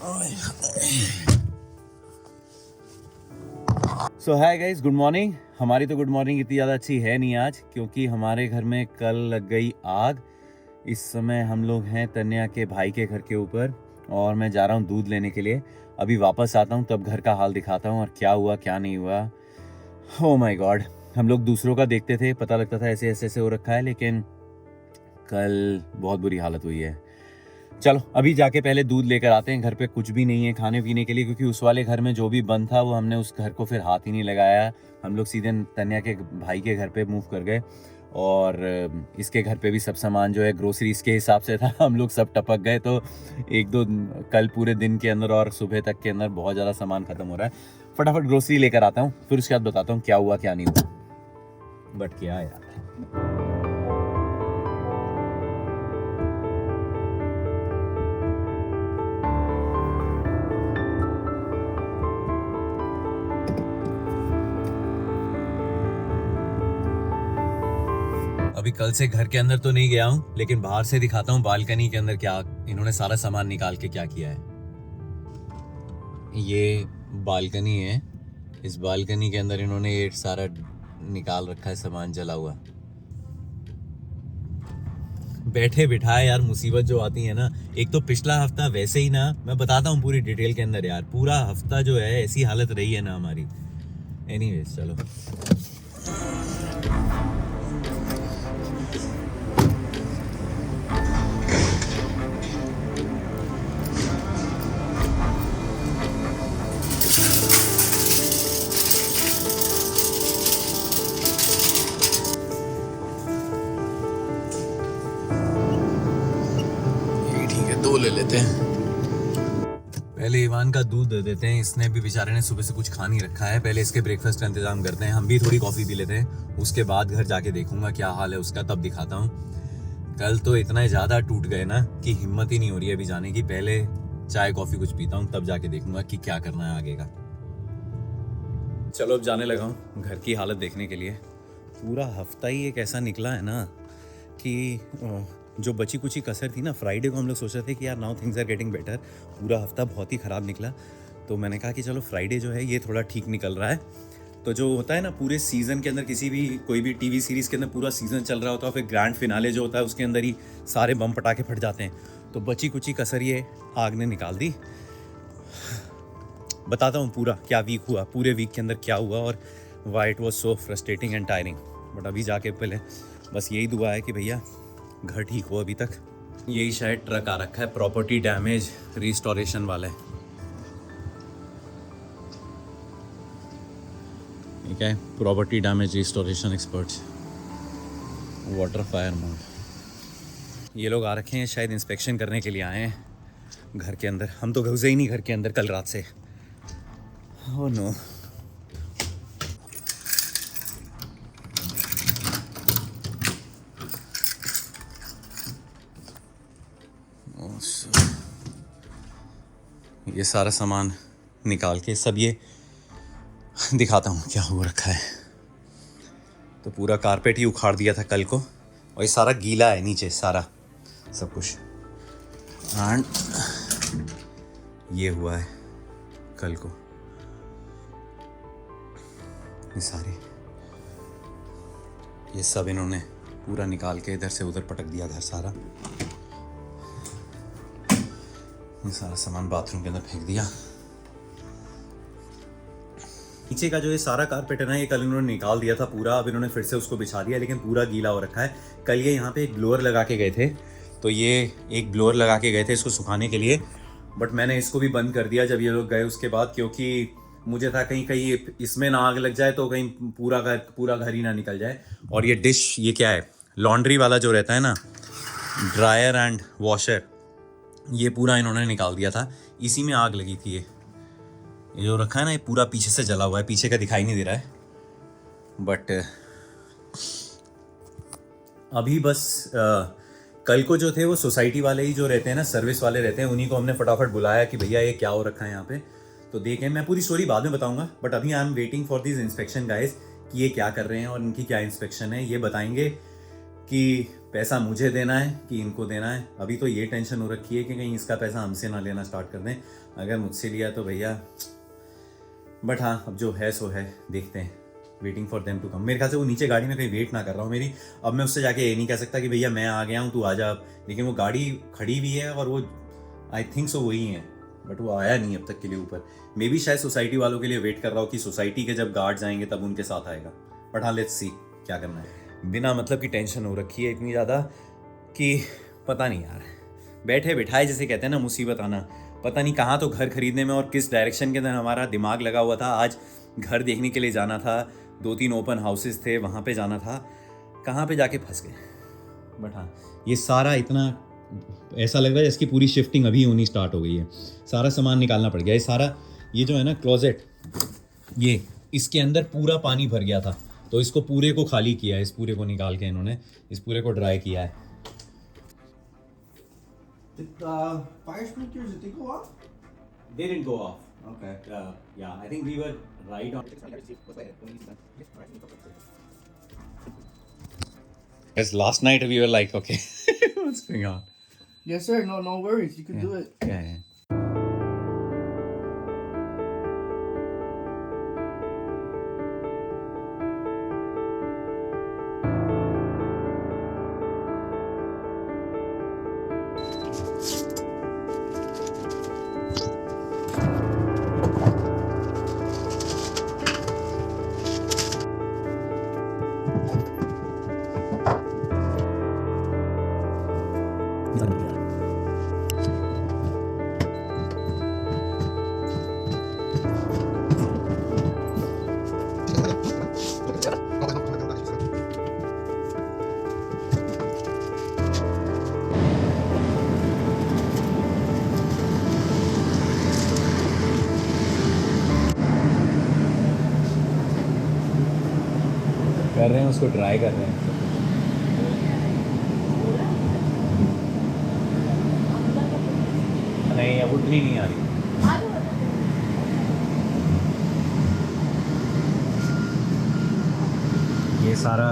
सो hi guys, good morning. हमारी तो good morning इतनी ज़्यादा अच्छी है नहीं आज, क्योंकि हमारे घर में कल लग गई आग। इस समय हम लोग हैं तन्या के भाई के घर के ऊपर और मैं जा रहा हूँ दूध लेने के लिए। अभी वापस आता हूँ तब घर का हाल दिखाता हूँ और क्या हुआ क्या नहीं हुआ। ओह माय गॉड, हम लोग दूसरों का देखते थे, पता लगता था ऐसे ऐसे ऐसे हो रखा है, लेकिन कल बहुत बुरी हालत हुई है। चलो अभी जाके पहले दूध लेकर आते हैं। घर पे कुछ भी नहीं है खाने पीने के लिए, क्योंकि उस वाले घर में जो भी बंद था वो हमने उस घर को फिर हाथ ही नहीं लगाया। हम लोग सीधे तन्या के भाई के घर पे मूव कर गए और इसके घर पे भी सब सामान जो है ग्रोसरीज के हिसाब से था, हम लोग सब टपक गए। तो एक दो कल पूरे दिन के अंदर और सुबह तक के अंदर बहुत ज़्यादा सामान खत्म हो रहा है। फटाफट ग्रोसरी लेकर आता हूँ, फिर उसके बाद बताता हूँ क्या हुआ क्या नहीं हुआ। बट क्या यार, अभी कल से घर के अंदर तो नहीं गया हूँ, लेकिन बाहर से दिखाता हूँ बालकनी के अंदर क्या इन्होंने सारा सामान निकाल के क्या किया है। ये बालकनी है, इस बालकनी के अंदर इन्होंने ये सारा निकाल रखा है सामान जला हुआ। बैठे बिठाए यार, मुसीबत जो आती है ना। एक तो पिछला हफ्ता वैसे ही ना, मैं बताता हूँ पूरी डिटेल के अंदर यार, पूरा हफ्ता जो है ऐसी हालत रही है ना हमारी। एनीवेज चलो। ठीक है, दो ले लेते हैं। पहले इवान का दूध दे देते हैं, इसने भी बेचारे ने सुबह से कुछ खा नहीं रखा है। पहले इसके ब्रेकफास्ट का इंतजाम करते हैं, हम भी थोड़ी कॉफ़ी पी लेते हैं। उसके बाद घर जाके देखूंगा क्या हाल है उसका, तब दिखाता हूँ। कल तो इतना ज़्यादा टूट गए ना कि हिम्मत ही नहीं हो रही है अभी जाने की। पहले चाय कॉफ़ी कुछ पीता हूँ, तब जाके देखूंगा कि क्या करना है आगे का। चलो अब जाने लगा हूँ घर की हालत देखने के लिए। पूरा हफ्ता ही एक ऐसा निकला है ना कि जो बची कुची कसर थी ना, फ्राइडे को हम लोग सोच रहे थे कि यार now things are getting better. पूरा हफ्ता बहुत ही ख़राब निकला, तो मैंने कहा कि चलो फ्राइडे जो है ये थोड़ा ठीक निकल रहा है। तो जो होता है ना पूरे सीज़न के अंदर, किसी भी कोई भी टीवी सीरीज़ के अंदर पूरा सीज़न चल रहा होता है, फिर ग्रैंड फिनाले जो होता है उसके अंदर ही सारे बम पटाखे फट जाते हैं। तो बची कुची कसर ये आग ने निकाल दी। बताता हूँ पूरा क्या वीक हुआ, पूरे वीक के अंदर क्या हुआ और why it was so frustrating and tiring. But अभी जाके पहले बस यही दुआ है कि भैया घर ठीक हो। अभी तक यही शायद ट्रक आ रखा है प्रॉपर्टी डैमेज रिस्टोरेशन वाले। ठीक है, property damage restoration experts, water fire mode. ये लोग आ रखे हैं शायद इंस्पेक्शन करने के लिए आए हैं घर के अंदर। हम तो घुसे ही नहीं घर के अंदर कल रात से। Oh no. ये सारा सामान निकाल के सब ये दिखाता हूँ क्या हो रखा है। तो पूरा कारपेट ही उखाड़ दिया था कल को, और ये सारा गीला है नीचे सारा सब कुछ। एंड ये हुआ है कल को, ये सारी ये सब इन्होंने पूरा निकाल के इधर से उधर पटक दिया घर सारा। ये सारा सामान बाथरूम के अंदर फेंक दिया। नीचे का जो ये सारा कारपेट है ना, ये कल इन्होंने निकाल दिया था पूरा। अब इन्होंने फिर से उसको बिछा दिया, लेकिन पूरा गीला हो रखा है। कल ये यहाँ पे एक ब्लोअर लगा के गए थे, तो ये एक ब्लोअर लगा के गए थे इसको सुखाने के लिए। बट मैंने इसको भी बंद कर दिया जब ये लोग गए उसके बाद, क्योंकि मुझे था कहीं कहीं इसमें ना आग लग जाए तो कहीं पूरा घर ही ना निकल जाए। और ये डिश, ये क्या है, लॉन्ड्री वाला जो रहता है ना, ड्रायर एंड वॉशर, ये पूरा इन्होंने निकाल दिया था। इसी में आग लगी थी। ये जो रखा है ना, ये पूरा पीछे से जला हुआ है, पीछे का दिखाई नहीं दे रहा है। बट अभी बस कल को जो थे वो सोसाइटी वाले ही जो रहते हैं ना, सर्विस वाले रहते हैं, उन्हीं को हमने फटाफट बुलाया कि भैया ये क्या हो रखा है यहाँ पे। तो देखें, मैं पूरी स्टोरी बाद में बताऊंगा, बट अभी I am waiting for this inspection guys कि ये क्या कर रहे हैं और इनकी क्या इंस्पेक्शन है। ये बताएंगे कि पैसा मुझे देना है कि इनको देना है। अभी तो ये टेंशन हो रखी है कि कहीं इसका पैसा हमसे ना लेना स्टार्ट कर दें। अगर मुझसे लिया तो भैया, बट हाँ अब जो है सो है, देखते हैं। Waiting for them to come. मेरे ख्याल से वो नीचे गाड़ी में कहीं वेट ना कर रहा हूँ मेरी। अब मैं उससे जाके ये नहीं कह सकता कि भैया मैं आ गया हूँ तू आ जा, लेकिन वो गाड़ी खड़ी भी है और वो आई थिंक सो वही है, बट वो आया नहीं अब तक के लिए ऊपर। मे बी शायद सोसाइटी वालों के लिए वेट कर रहा हो कि सोसाइटी के जब गार्ड्स आएंगे तब उनके साथ आएगा। बट हाँ लेट्स सी क्या करना है। बिना मतलब की टेंशन हो रखी है इतनी ज़्यादा कि पता नहीं यार, बैठे बिठाए जिसे कहते हैं ना मुसीबत आना। पता नहीं कहाँ तो घर खरीदने में और किस डायरेक्शन के अंदर हमारा दिमाग लगा हुआ था। आज घर देखने के लिए जाना था, 2-3 ओपन हाउसेस थे, वहाँ पे जाना था, कहाँ पे जाके फंस गए। बट हाँ ये सारा इतना ऐसा लग रहा है जैसे पूरी शिफ्टिंग अभी होनी स्टार्ट हो गई है। सारा सामान निकालना पड़ गया। ये सारा ये जो है ना क्लोजेट, ये इसके अंदर पूरा पानी भर गया था, तो इसको पूरे को खाली किया है। इस पूरे को निकाल के इन्होंने इस पूरे को ड्राई किया है। Did the fire sprinklers, did they go off? They didn't go off. Okay. Yeah, I think we were right on. Because last night we were like, okay, what's going on? Yes, sir. No worries. You can do it. Yeah. कर रहे हैं उसको dry कर रहे हैं। नहीं अब उठनी नहीं आ रही। ये सारा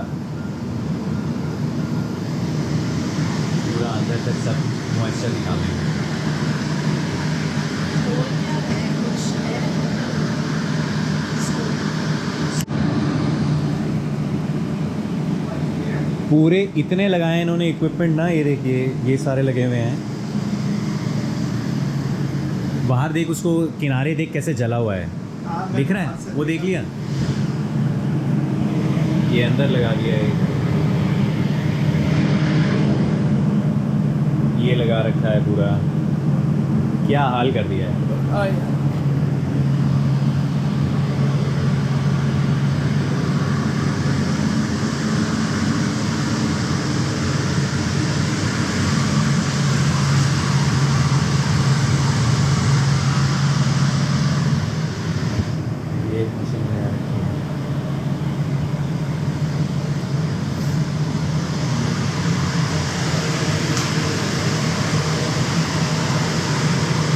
पूरा अंदर तक सब मॉइस्चर निकालेंगे। पूरे इतने लगाए इन्होंने इक्विपमेंट ना, ये देखिए ये सारे लगे हुए हैं। बाहर देख, उसको किनारे देख कैसे जला हुआ है, दिख रहा है? वो देख लिया, ये अंदर लगा दिया है, ये लगा रखा है पूरा। क्या हाल कर दिया है।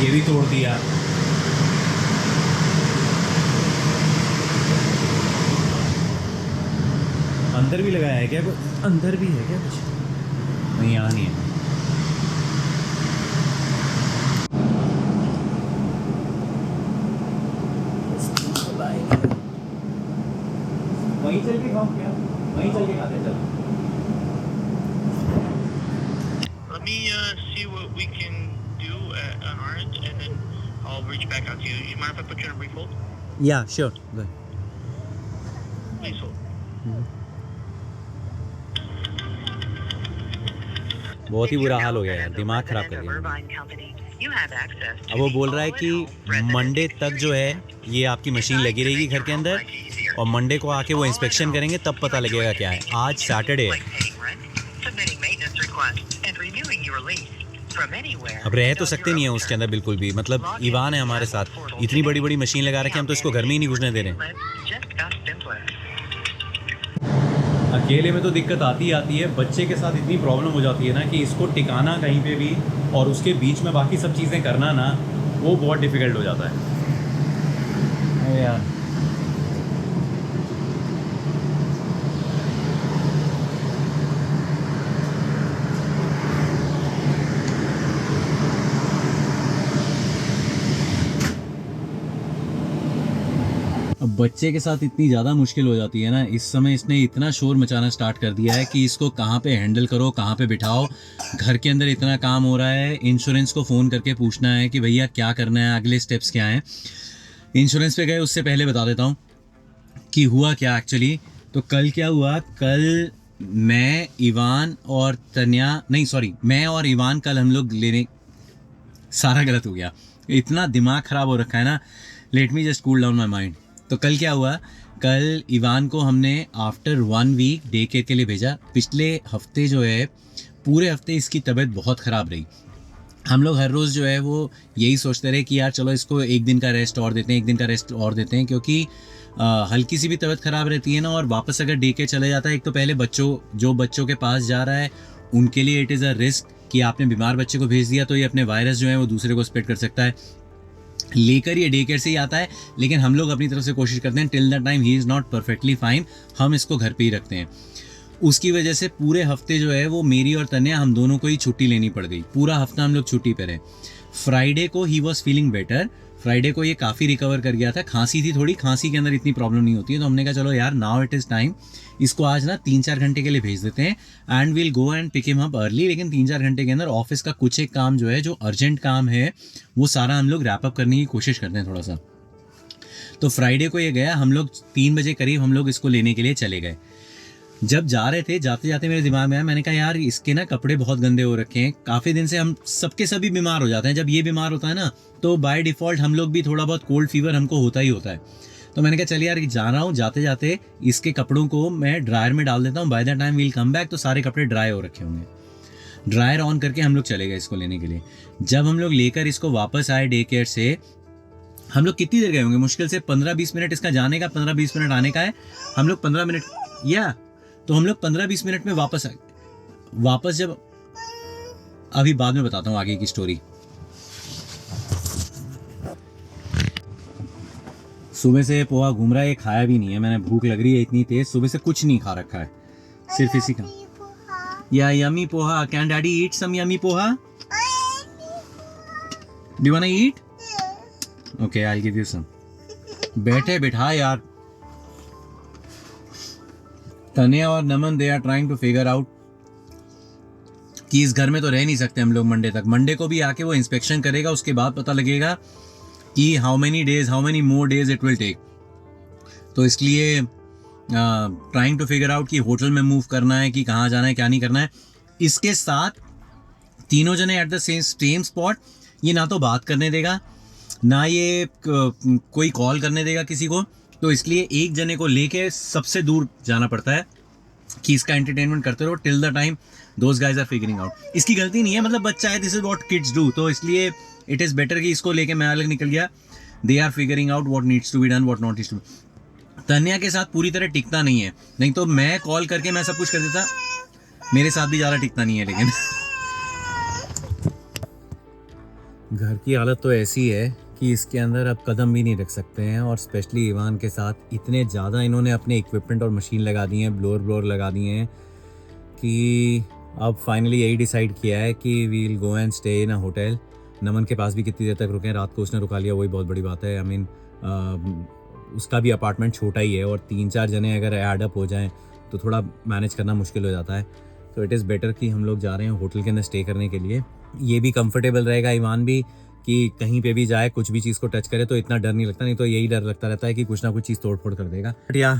ये भी तोड़ दिया। अंदर भी लगाया है क्या? अंदर भी है क्या कुछ? नहीं, यहाँ नहीं है। वहीं चल के खाओ क्या? वहीं चल के खाते चलो। Let me see what we can do on our end, and then I'll reach back out to you. You mind if I put you on a brief hold? Yeah, sure. Good. Please hold. बहुत ही बुरा हाल हो गया यार, दिमाग खराब कर दिया। अब वो बोल रहा है कि मंडे तक जो है ये आपकी मशीन लगी रहेगी घर के अंदर, और मंडे को आके वो इंस्पेक्शन करेंगे तब पता लगेगा क्या है। आज सैटरडे है। अब रह तो सकते नहीं है उसके अंदर बिल्कुल भी। मतलब ईवान है हमारे साथ, इतनी बड़ी बड़ी मशीन लगा रखी, हम तो इसको घर में ही नहीं घुसने दे रहे। अकेले में तो दिक्कत आती है, बच्चे के साथ इतनी प्रॉब्लम हो जाती है ना कि इसको टिकाना कहीं पे भी और उसके बीच में बाकी सब चीज़ें करना ना, वो बहुत डिफ़िकल्ट हो जाता है यार। बच्चे के साथ इतनी ज़्यादा मुश्किल हो जाती है ना, इस समय इसने इतना शोर मचाना स्टार्ट कर दिया है कि इसको कहाँ पे हैंडल करो, कहाँ पे बिठाओ। घर के अंदर इतना काम हो रहा है, इंश्योरेंस को फ़ोन करके पूछना है कि भैया क्या करना है, अगले स्टेप्स क्या हैं। इंश्योरेंस पे गए, उससे पहले बता देता हूँ कि हुआ क्या एक्चुअली। तो कल क्या हुआ, कल मैं इवान और तन्या, नहीं सॉरी, मैं और इवान कल हम लोग लेने, सारा गलत हो गया, इतना दिमाग ख़राब हो रखा है ना। Let me just cool down my mind. तो कल क्या हुआ, कल इवान को हमने आफ्टर 1 वीक डे केयर के लिए भेजा। पिछले हफ्ते जो है, पूरे हफ्ते इसकी तबीयत बहुत ख़राब रही। हम लोग हर रोज़ जो है वो यही सोचते रहे कि यार चलो इसको एक दिन का रेस्ट और देते हैं, एक दिन का रेस्ट और देते हैं, क्योंकि हल्की सी भी तबीयत ख़राब रहती है ना, और वापस अगर डे केयर चले जाता है, एक तो पहले बच्चों के पास जा रहा है उनके लिए इट इज़ अ रिस्क कि आपने बीमार बच्चे को भेज दिया तो ये अपने वायरस जो है वो दूसरे को स्प्रेड कर सकता है। लेकर ये डे केयर से ही आता है, लेकिन हम लोग अपनी तरफ से कोशिश करते हैं till the time he is not perfectly fine, हम इसको घर पे ही रखते हैं। उसकी वजह से पूरे हफ्ते जो है वो मेरी और तन्या, हम दोनों को ही छुट्टी लेनी पड़ गई। पूरा हफ्ता हम लोग छुट्टी पे रहे। फ्राइडे को he was feeling better, Friday को ये काफ़ी रिकवर कर गया था। खांसी थी थोड़ी, खांसी के अंदर इतनी प्रॉब्लम नहीं होती है, तो हमने कहा चलो यार नाउ इट इज़ टाइम, इसको आज ना 3-4 घंटे के लिए भेज देते हैं and will go and pick him up early. लेकिन 3-4 घंटे के अंदर ऑफिस का कुछ एक काम जो है, जो अर्जेंट काम है, वो सारा हम लोग रैप अप करने की कोशिश करते हैं थोड़ा सा। तो फ्राइडे को ये गया, हम लोग 3 बजे करीब हम लोग इसको लेने के लिए चले गए। जब जा रहे थे, जाते जाते मेरे दिमाग में आया, मैंने कहा यार इसके ना कपड़े बहुत गंदे हो रखे हैं, काफ़ी दिन से हम सबके सभी बीमार हो जाते हैं। जब ये बीमार होता है ना तो बाय डिफ़ॉल्ट हम लोग भी थोड़ा बहुत कोल्ड फीवर हमको होता ही होता है। तो मैंने कहा चल यार जा रहा हूँ, जाते जाते इसके कपड़ों को मैं ड्रायर में डाल देता हूँ, by the time we'll come back तो सारे कपड़े ड्राई हो रखे होंगे। ड्रायर ऑन करके हम लोग चले गए इसको लेने के लिए। जब हम लोग लेकर इसको वापस आए डे केयर से, हम लोग कितनी देर गए होंगे, मुश्किल से 15-20 मिनट इसका जाने का, 15-20 मिनट आने का है। हम लोग 15 मिनट तो हम लोग 15-20 मिनट में वापस आए। वापस जब, अभी बाद में बताता हूँ आगे की स्टोरी। सुबह से पोहा घूम रहा है, ये खाया भी नहीं है मैंने, भूख लग रही है इतनी तेज, सुबह से कुछ नहीं खा रखा है, सिर्फ इसी का। या yummy poha, can daddy eat some yummy poha? Do you want to eat? Okay I will give you some. बैठे बिठा यार। तन्या और Naman they are trying to figure out कि इस घर में तो रह नहीं सकते हम लोग मंडे तक। मंडे को भी आके वो इंस्पेक्शन करेगा, उसके बाद पता लगेगा कि how many more days it will take. तो इसलिए ट्राइंग टू फिगर आउट कि होटल में मूव करना है कि कहाँ जाना है, क्या नहीं करना है। इसके साथ तीनों जने एट द सेम स्पॉट, ये ना तो बात करने देगा, ना ये कोई कॉल करने देगा किसी को। तो इसलिए एक जने को लेके सबसे दूर जाना पड़ता है कि इसका एंटरटेनमेंट करते रहो till the time those guys are figuring out. इसकी गलती नहीं है, मतलब बच्चा है, this is what kids do. तो इसलिए इट इज़ बेटर कि इसको लेके मैं अलग निकल गया। They are figuring out what needs to be done, what not needs to be. Tanya के साथ पूरी तरह टिकता नहीं है, नहीं तो मैं कॉल करके मैं सब कुछ कर देता, मेरे साथ भी ज़्यादा टिकता नहीं है। लेकिन घर की हालत तो ऐसी है कि इसके अंदर अब कदम भी नहीं रख सकते हैं, और स्पेशली इवान के साथ इतने ज़्यादा इन्होंने अपने इक्विपमेंट और मशीन लगा दिए हैं, ब्लोअर लगा दिए हैं, कि अब फाइनली यही डिसाइड किया है कि we will go and stay in a hotel. Naman के पास भी कितनी देर तक रुके, रात को उसने रुका लिया, वही बहुत बड़ी बात है। आई मीन उसका भी अपार्टमेंट छोटा ही है, और 3-4 जने अगर ऐड अप हो जाएं तो थोड़ा मैनेज करना मुश्किल हो जाता है। तो इट इज़ बेटर कि हम लोग जा रहे हैं होटल के अंदर स्टे करने के लिए। ये भी कंफर्टेबल रहेगा, इवान भी, कि कहीं पे भी जाए कुछ भी चीज़ को टच करे तो इतना डर नहीं लगता, नहीं तो यही डर लगता रहता है कि कुछ ना कुछ चीज़ तोड़ फोड़ कर देगा। बट या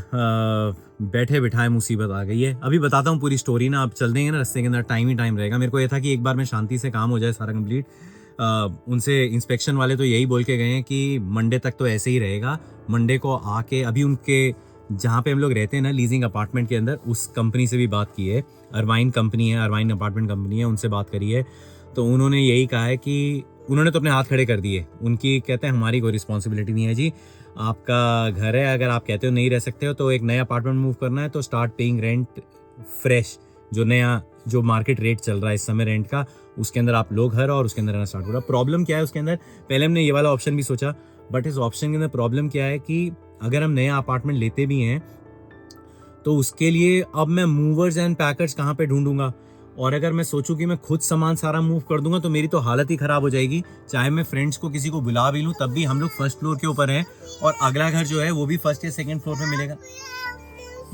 बैठे बिठाए मुसीबत आ गई है। अभी बताता हूँ पूरी स्टोरी ना, अब चल देंगे ना रास्ते के अंदर, टाइम ही टाइम रहेगा। मेरे को ये था कि एक बार में शांति से काम हो जाए सारा कंप्लीट। उनसे इंस्पेक्शन वाले तो यही बोल के गए हैं कि मंडे तक तो ऐसे ही रहेगा। मंडे को आके अभी उनके जहाँ पे हम लोग रहते हैं ना, लीजिंग अपार्टमेंट के अंदर, उस कंपनी से भी बात की है, अरवाइन कंपनी है, अरवाइन अपार्टमेंट कंपनी है, उनसे बात करी है। तो उन्होंने यही कहा है कि उन्होंने तो अपने हाथ खड़े कर दिए, उनकी कहते हैं हमारी कोई रिस्पॉन्सिबिलिटी नहीं है जी, आपका घर है, अगर आप कहते हो नहीं रह सकते हो तो एक नया अपार्टमेंट मूव करना है तो स्टार्ट पेइंग रेंट फ्रेश, जो मार्केट रेट चल रहा है इस समय रेंट का, उसके अंदर आप लोग घर और उसके अंदर रहना स्टार्ट हो रहा। प्रॉब्लम क्या है उसके अंदर, पहले हमने ये वाला ऑप्शन भी सोचा, बट इस ऑप्शन के अंदर प्रॉब्लम क्या है कि अगर हम नया अपार्टमेंट लेते भी हैं तो उसके लिए अब मैं मूवर्स एंड पैकर्स कहाँ पे ढूंढूंगा, और अगर मैं सोचूं कि मैं खुद सामान सारा मूव कर दूंगा तो मेरी तो हालत ही खराब हो जाएगी। चाहे मैं फ्रेंड्स को किसी को बुला भी लूं तब भी हम लोग फर्स्ट फ्लोर के ऊपर हैं और अगला घर जो है वो भी फर्स्ट या सेकंड फ्लोर पे मिलेगा।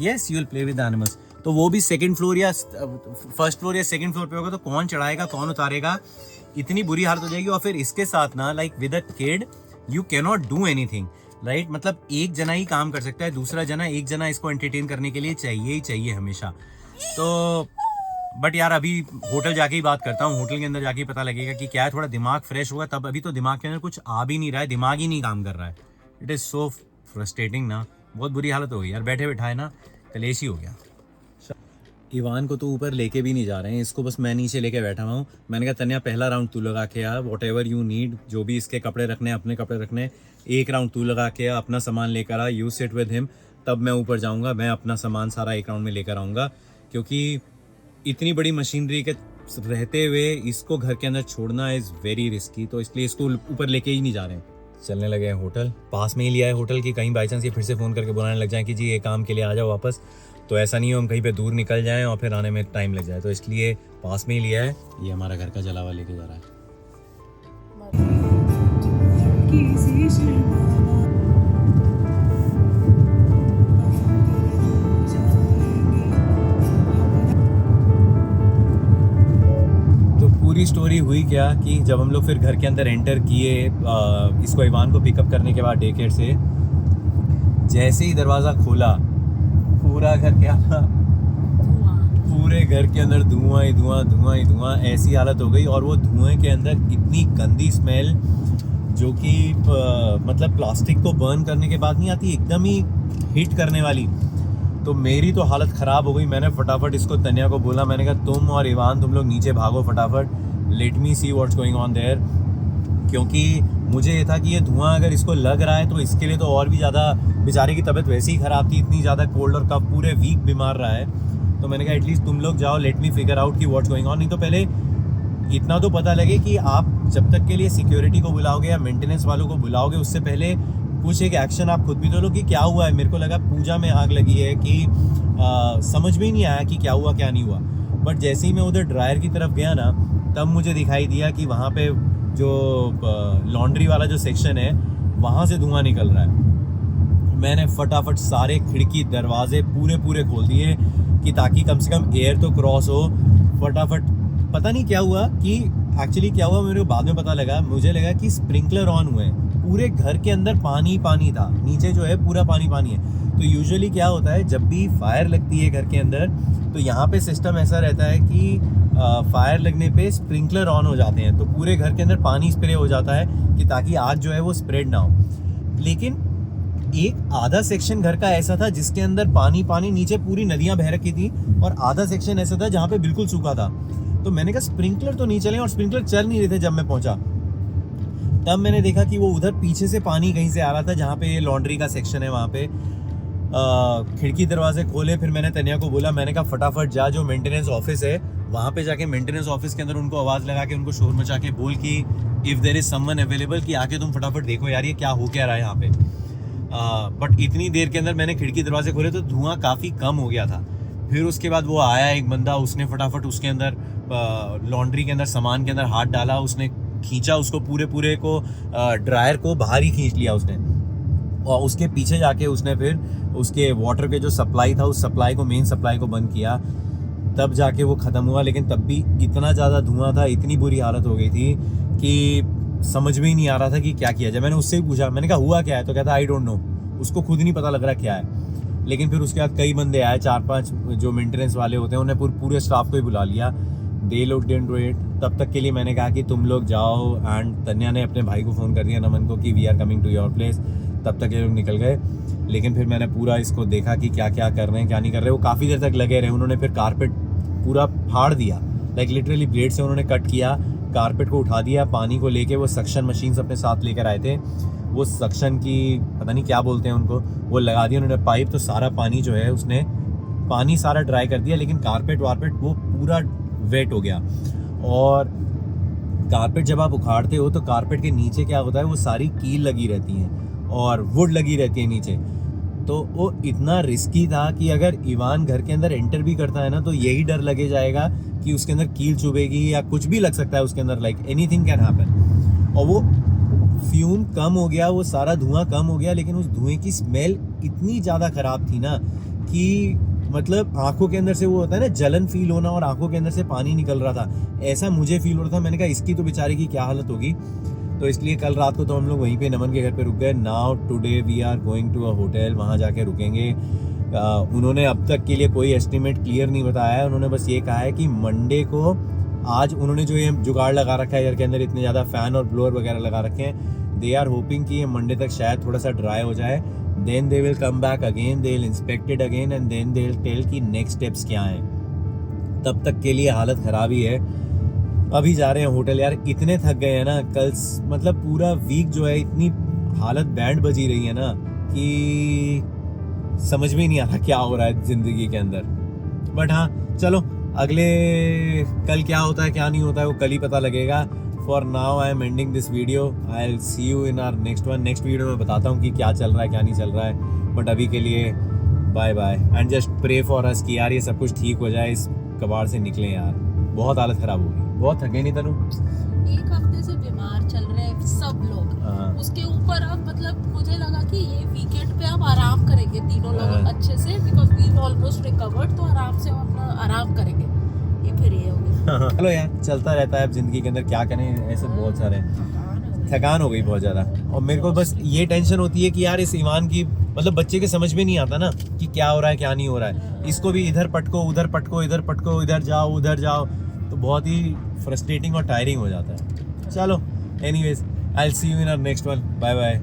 Yes, you will play with animals. तो वो भी सेकंड फ्लोर या फर्स्ट फ्लोर या सेकंड फ्लोर पे होगा तो कौन चढ़ाएगा कौन उतारेगा, इतनी बुरी हालत हो जाएगी। और फिर इसके साथ ना like with a kid you can not do anything, right. मतलब एक जना ही काम कर सकता है, दूसरा जना एक जना इसको एंटरटेन करने के लिए चाहिए ही चाहिए हमेशा। तो बट यार अभी होटल जाके ही बात करता हूँ, होटल के अंदर जाके ही पता लगेगा कि क्या है, थोड़ा दिमाग फ्रेश होगा तब। अभी तो दिमाग के अंदर कुछ आ भी नहीं रहा है, दिमाग ही नहीं काम कर रहा है। इट इज़ सो फ्रस्ट्रेटिंग ना, बहुत बुरी हालत हो गई यार, बैठे बैठाए ना कलेश ही हो गया। इवान को तो ऊपर लेके भी नहीं जा रहे हैं, इसको बस मैं नीचे लेके बैठा हुआ हूँ। मैंने कहा तन्या पहला राउंड तू लगा के आ, वॉट एवर यू नीड, जो भी इसके कपड़े रखने अपने कपड़े रखने, एक राउंड तू लगा के आ, अपना सामान लेकर आ, यू सिट विद हिम, तब मैं ऊपर जाऊँगा, मैं अपना सामान सारा एक राउंड में लेकर आऊँगा। क्योंकि इतनी बड़ी मशीनरी के रहते हुए इसको घर के अंदर छोड़ना इज़ वेरी रिस्की, तो इसलिए इसको ऊपर लेके ही नहीं जा रहे हैं। चलने लगे हैं होटल, पास में ही लिया है होटल की, कहीं बाई चांस ये फिर से फ़ोन करके बुलाने लग जाए कि जी ये काम के लिए आ जाओ वापस, तो ऐसा नहीं हो हम कहीं पे दूर निकल जाएं और फिर आने में टाइम लग जाए, तो इसलिए पास में ही लिया है। ये हमारा घर का जलावा लेके जा रहा है। तो पूरी स्टोरी हुई क्या कि जब हम लोग फिर घर के अंदर एंटर किए इसको इवान को पिकअप करने के बाद डे केयर से, जैसे ही दरवाज़ा खोला पूरा घर क्या था, पूरे घर के अंदर धुआं ही धुआं, धुआं ही धुआं, ऐसी हालत हो गई। और वो धुएं के अंदर इतनी गंदी स्मेल जो कि मतलब प्लास्टिक को बर्न करने के बाद नहीं आती, एकदम ही हिट करने वाली। तो मेरी तो हालत ख़राब हो गई। मैंने फटाफट इसको तन्या को बोला, मैंने कहा तुम और इवान तुम लोग नीचे भागो फटाफट, let me see what's going on their. क्योंकि मुझे ये था कि ये धुआं अगर इसको लग रहा है तो इसके लिए तो और भी ज़्यादा, बेचारे की तबीयत वैसे ही ख़राब थी, इतनी ज़्यादा कोल्ड और कफ, पूरे वीक बीमार रहा है। तो मैंने कहा एटलीस्ट तुम लोग जाओ, लेट मी फिगर आउट कि व्हाट्स गोइंग ऑन। नहीं तो पहले इतना तो पता लगे कि आप जब तक के लिए सिक्योरिटी को बुलाओगे या मेंटेनेंस वालों को बुलाओगे उससे पहले कुछ एक एक्शन आप खुद भी तो लो कि क्या हुआ है। मेरे को लगा पूजा में आग लगी है कि समझ में ही नहीं आया कि क्या हुआ क्या नहीं हुआ। बट जैसे ही मैं उधर ड्रायर की तरफ गया ना, तब मुझे दिखाई दिया कि वहाँ पे जो लॉन्ड्री वाला जो सेक्शन है वहाँ से धुआं निकल रहा है। मैंने फटाफट सारे खिड़की दरवाजे पूरे खोल दिए कि ताकि कम से कम एयर तो क्रॉस हो। फटाफट पता नहीं क्या हुआ कि एक्चुअली क्या हुआ, मेरे को बाद में पता लगा, मुझे लगा कि स्प्रिंकलर ऑन हुए, पूरे घर के अंदर पानी पानी था, नीचे जो है पूरा पानी पानी है। तो यूजुअली क्या होता है जब भी फायर लगती है घर के अंदर तो यहाँ पे सिस्टम ऐसा रहता है कि फायर लगने पे स्प्रिंकलर ऑन हो जाते हैं, तो पूरे घर के अंदर पानी स्प्रे हो जाता है कि ताकि आग जो है वो स्प्रेड ना हो। लेकिन एक आधा सेक्शन घर का ऐसा था जिसके अंदर पानी पानी, नीचे पूरी नदियां बह रखी थी, और आधा सेक्शन ऐसा था जहाँ पे बिल्कुल सूखा था। तो मैंने कहा स्प्रिंकलर तो नहीं चले, और स्प्रिंकलर चल नहीं रहे थे। जब मैं पहुंचा तब मैंने देखा कि वो उधर पीछे से पानी कहीं से आ रहा था जहाँ पे ये लॉन्ड्री का सेक्शन है वहाँ पे। खिड़की दरवाजे खोले, फिर मैंने तन्या को बोला, मैंने कहा फटाफट जा जो मेंटेनेंस ऑफिस है वहाँ पे जाके मेंटेनेंस ऑफिस के अंदर उनको आवाज़ लगा के उनको शोर मचा के बोल कि if there is someone available कि आके तुम फटाफट देखो यार ये क्या हो क्या रहा है यहाँ पे। बट इतनी देर के अंदर मैंने खिड़की दरवाजे खोले तो धुआं काफ़ी कम हो गया था। फिर उसके बाद वो आया एक बंदा, उसने फटाफट उसके अंदर लॉन्ड्री के अंदर सामान के अंदर हाथ डाला, उसने खींचा उसको पूरे को, ड्रायर को बाहर ही खींच लिया उसने, और उसके पीछे जाके उसने फिर उसके वाटर के जो सप्लाई था उस सप्लाई को, मेन सप्लाई को बंद किया, तब जाके वो ख़त्म हुआ। लेकिन तब भी इतना ज़्यादा धुआं था, इतनी बुरी हालत हो गई थी कि समझ में ही नहीं आ रहा था कि क्या किया जाए। मैंने उससे भी पूछा, मैंने कहा हुआ क्या है, तो कहता आई डोंट नो, उसको खुद ही नहीं पता लग रहा क्या है। लेकिन फिर उसके बाद कई बंदे आए, 4-5 जो मेंटेनेंस वाले होते हैं, उन्हें पूरे स्टाफ को ही बुला लिया। दे लोग डिडंट डू इट। तब तक के लिए मैंने कहा कि तुम लोग जाओ, एंड तन्या ने अपने भाई को फ़ोन कर दिया, नमन को, कि we are coming to your place. तब तक ये लोग निकल गए। लेकिन फिर मैंने पूरा इसको देखा कि क्या क्या कर रहे हैं क्या नहीं कर रहे। वो काफ़ी देर तक लगे रहे। उन्होंने फिर कारपेट पूरा फाड़ दिया, लाइक लिटरली ब्लेड से उन्होंने कट किया, कारपेट को उठा दिया, पानी को लेके वो सक्शन मशीन अपने साथ लेकर आए थे, वो सक्शन की पता नहीं क्या बोलते हैं उनको, वो लगा दिया उन्होंने पाइप। तो सारा पानी जो है उसने पानी सारा ड्राई कर दिया, लेकिन कारपेट वारपेट वो पूरा वेट हो गया। और कारपेट जब आप उखाड़ते हो तो कारपेट के नीचे क्या होता है, वो सारी कील लगी रहती हैं और वुड लगी रहती है नीचे। तो वो इतना रिस्की था कि अगर इवान घर के अंदर एंटर भी करता है ना तो यही डर लगे जाएगा कि उसके अंदर कील चुभेगी या कुछ भी लग सकता है उसके अंदर, लाइक एनीथिंग कैन हैपन। और वो फ्यूम कम हो गया, वो सारा धुआं कम हो गया, लेकिन उस धुएं की स्मेल इतनी ज़्यादा ख़राब थी ना कि मतलब आंखों के अंदर से वो होता है ना जलन फील होना, और आंखों के अंदर से पानी निकल रहा था, ऐसा मुझे फील हो रहा था। मैंने कहा इसकी तो बेचारे की क्या हालत होगी। तो इसलिए कल रात को तो हम लोग वहीं पे नमन के घर पे रुक गए। Now today we are going to a hotel, वहाँ जाके रुकेंगे। उन्होंने अब तक के लिए कोई एस्टिमेट क्लियर नहीं बताया है। उन्होंने बस ये कहा है कि मंडे को, आज उन्होंने जो ये जुगाड़ लगा रखा है घर के अंदर, इतने ज़्यादा फ़ैन और ब्लोअर वगैरह लगा रखे हैं, दे आर होपिंग कि ये मंडे तक शायद थोड़ा सा ड्राई हो जाए। Then they will come back again, they will inspect it again and then they will tell कि नेक्स्ट स्टेप्स क्या हैं। तब तक के लिए हालत ख़राब ही है। अभी जा रहे हैं होटल। यार इतने थक गए हैं ना, कल मतलब पूरा वीक जो है इतनी हालत बैंड बजी रही है ना कि समझ में ही नहीं आ रहा क्या हो रहा है ज़िंदगी के अंदर। बट हाँ चलो, अगले कल क्या होता है क्या नहीं होता है वो कल ही पता लगेगा। For now I am ending this video, I will see you in our next one. Next video में बताता हूँ कि क्या चल रहा है क्या नहीं चल रहा है। बट अभी के लिए bye bye and just pray for us कि यार ये सब कुछ ठीक हो जाए, इस कबाड़ से निकलें यार। बहुत हालत ख़राब होगी, बहुत थके नहीं तनु। एक हफ्ते से बीमार चल रहे हैं सब लोग, उसके ऊपर अब मतलब मुझे लगा कि ये वीकेंड पे अब आराम करेंगे तीनों लोग अच्छे से, बिकॉज वी ऑलमोस्ट रिकवर्ड, तो आराम से अपना आराम करेंगे। ये फिर ये हो गया। चलो यार, चलता रहता है अब जिंदगी के अंदर, क्या करें, ऐसे बहुत सारे थकान हो गई बहुत ज़्यादा। और मेरे को बस ये टेंशन होती है कि यार इस ईमान की मतलब बच्चे के समझ में नहीं आता ना कि क्या हो रहा है क्या नहीं हो रहा है। इसको भी इधर पटको उधर पटको, इधर पटको इधर जाओ उधर जाओ, तो बहुत ही फ्रस्ट्रेटिंग और टायरिंग हो जाता है। चलो anyways, I will see you in our next one. Bye bye.